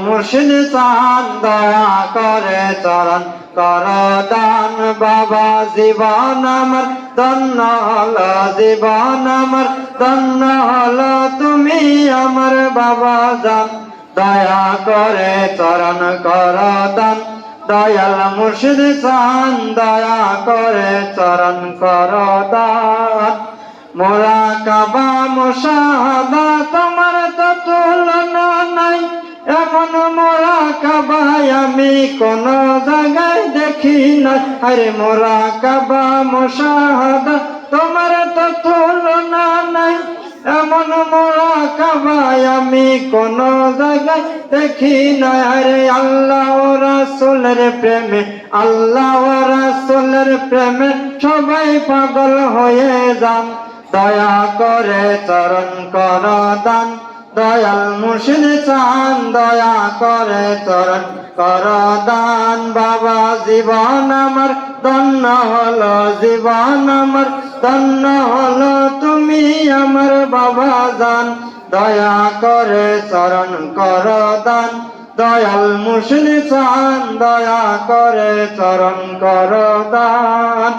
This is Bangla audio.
মুর্শিদ চান দয়া করে চরণ কর দান বাবা জীবন আমার ধন্য হলো জীবন আমার ধন্য হলো তুমি আমার বাবা জান দয়া করে চরণ কর দান দয়াল মুর্শিদ চান দয়া করে চরণ কর দান মুরাকাবা মুশাহাদা তোমার তো তুলনা নাই এমন মুরাকাবায় আমি কোন জায়গায় দেখি না আরে মুরাকাবা মুশাহাদা তোমার তো তুলনা নাই এমন মুরাকাবায় আমি কোন জায়গায় দেখি না আরে আল্লাহ ও রাসূলের প্রেমে আল্লাহ ও রাসূলের প্রেমে সবাই পাগল হয়ে যান দয়া করে চরণ কর দান দয়াল মুর্শিদ চান দয়া করে চরণ কর দান বাবা জীবন আমার ধন্য হলো জীবন আমার ধন্য হলো তুমি আমার বাবা জান দয়া করে চরণ কর দান দয়াল মুর্শিদ চান দয়া করে চরণ কর দান।